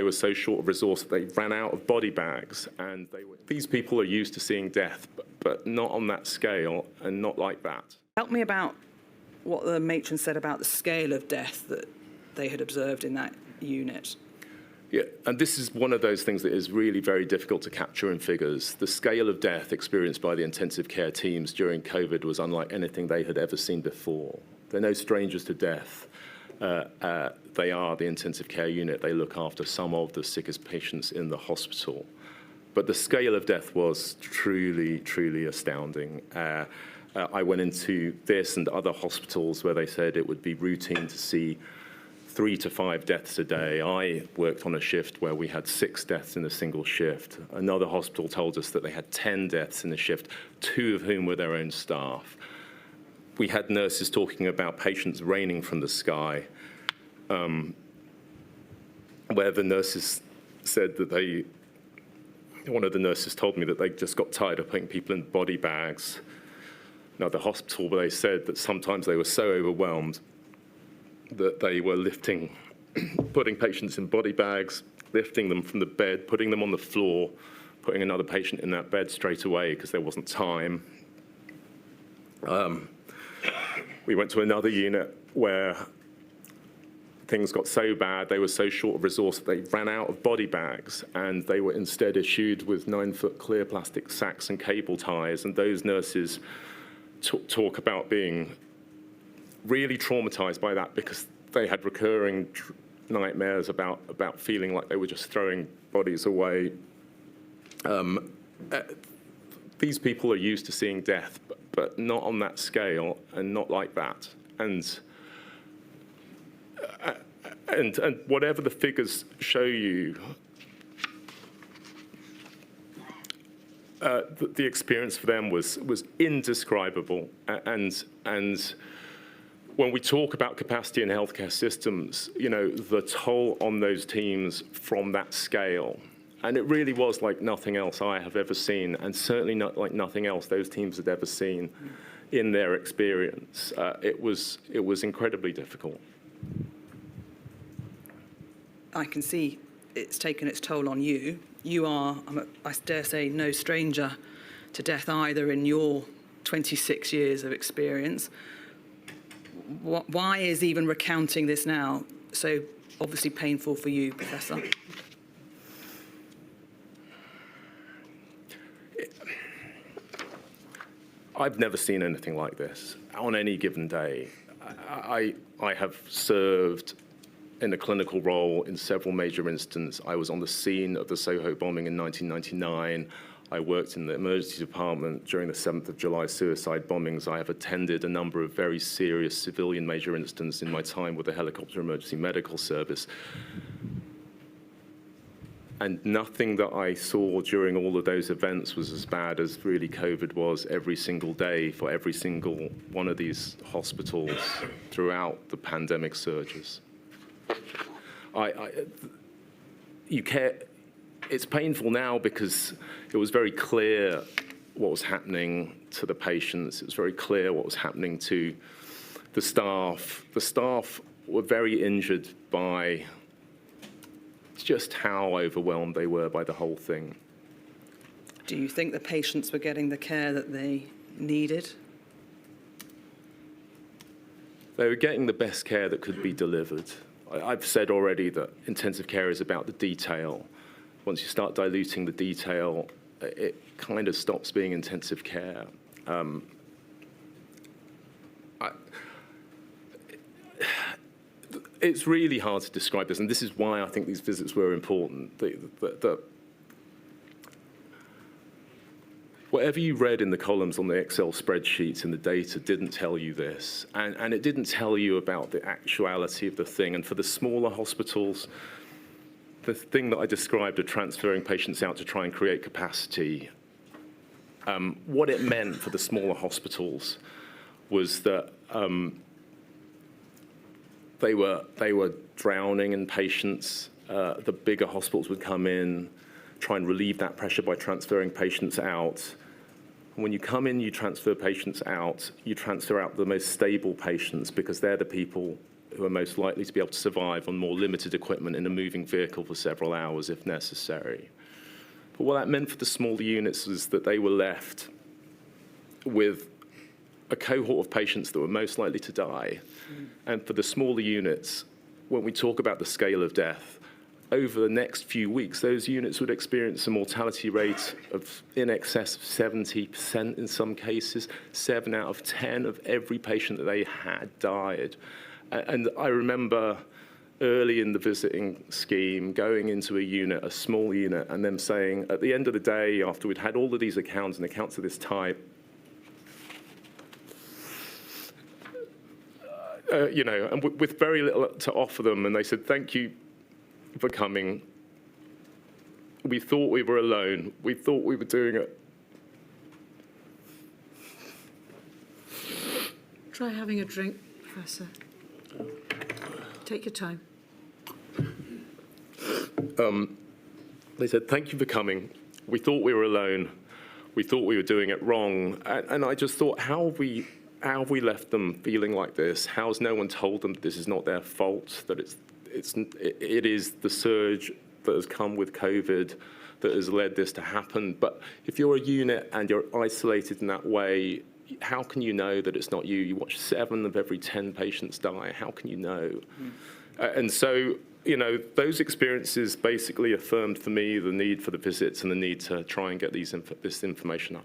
were so short of resource that they ran out of body bags. And these people are used to seeing death, but not on that scale and not like that. Help me about what the matron said about the scale of death that they had observed in that unit. Yeah, and this is one of those things that is really very difficult to capture in figures. The scale of death experienced by the intensive care teams during COVID was unlike anything they had ever seen before. They're no strangers to death. They are the intensive care unit. They look after some of the sickest patients in the hospital. But the scale of death was truly, truly astounding. I went into this and other hospitals where they said it would be routine to see 3 to 5 deaths a day. I worked on a shift where we had 6 deaths in a single shift. Another hospital told us that they had 10 deaths in a shift, 2 of whom were their own staff. We had nurses talking about patients raining from the sky, where the nurses said that one of the nurses told me that they just got tired of putting people in body bags. Now, the hospital where they said that sometimes they were so overwhelmed that they were putting patients in body bags, lifting them from the bed, putting them on the floor, putting another patient in that bed straight away because there wasn't time. We went to another unit where things got so bad, they were so short of resource that they ran out of body bags, and they were instead issued with 9-foot clear plastic sacks and cable ties. And those nurses talk about being really traumatized by that because they had recurring nightmares about feeling like they were just throwing bodies away. These people are used to seeing death, but not on that scale and not like that. And whatever the figures show you, the experience for them was indescribable. And when we talk about capacity in healthcare systems, you know, the toll on those teams from that scale, and it really was like nothing else I have ever seen, and certainly not like nothing else those teams had ever seen in their experience. It was incredibly difficult. I can see it's taken its toll on you. You are, I dare say, no stranger to death either in your 26 years of experience. Why is even recounting this now so obviously painful for you, Professor? I've never seen anything like this on any given day. I have served in a clinical role in several major incidents. I was on the scene of the Soho bombing in 1999. I worked in the emergency department during the 7th of July suicide bombings. I have attended a number of very serious civilian major incidents in my time with the helicopter emergency medical service. And nothing that I saw during all of those events was as bad as really COVID was every single day for every single one of these hospitals throughout the pandemic surges. It's painful now because it was very clear what was happening to the patients. It was very clear what was happening to the staff. The staff were very injured by just how overwhelmed they were by the whole thing. Do you think the patients were getting the care that they needed? They were getting the best care that could be delivered. I've said already that intensive care is about the detail. Once you start diluting the detail, it kind of stops being intensive care. It's really hard to describe this, and this is why I think these visits were important. Whatever you read in the columns on the Excel spreadsheets and the data didn't tell you this, and it didn't tell you about the actuality of the thing. And for the smaller hospitals, the thing that I described of transferring patients out to try and create capacity, what it meant for the smaller hospitals was that they were drowning in patients. The bigger hospitals would come in, try and relieve that pressure by transferring patients out. When you come in, you transfer patients out. You transfer out the most stable patients because they're the people who are most likely to be able to survive on more limited equipment in a moving vehicle for several hours if necessary. But what that meant for the smaller units was that they were left with a cohort of patients that were most likely to die. And for the smaller units, when we talk about the scale of death, over the next few weeks, those units would experience a mortality rate of in excess of 70% in some cases. 7 out of 10 of every patient that they had died. And I remember early in the visiting scheme, going into a unit, a small unit, and them saying, at the end of the day, after we'd had all of these accounts and accounts of this type, and with very little to offer them, and they said, thank you for coming. We thought we were alone. We thought we were doing it. Try having a drink, Professor. Take your time. They said, thank you for coming. We thought we were alone. We thought we were doing it wrong. And I just thought, how have we left them feeling like this? How has no one told them that this is not their fault, that it is the surge that has come with COVID that has led this to happen? But if you're a unit and you're isolated in that way, how can you know that it's not you? You watch 7 of every 10 patients die. How can you know? And so, those experiences basically affirmed for me the need for the visits and the need to try and get this information up.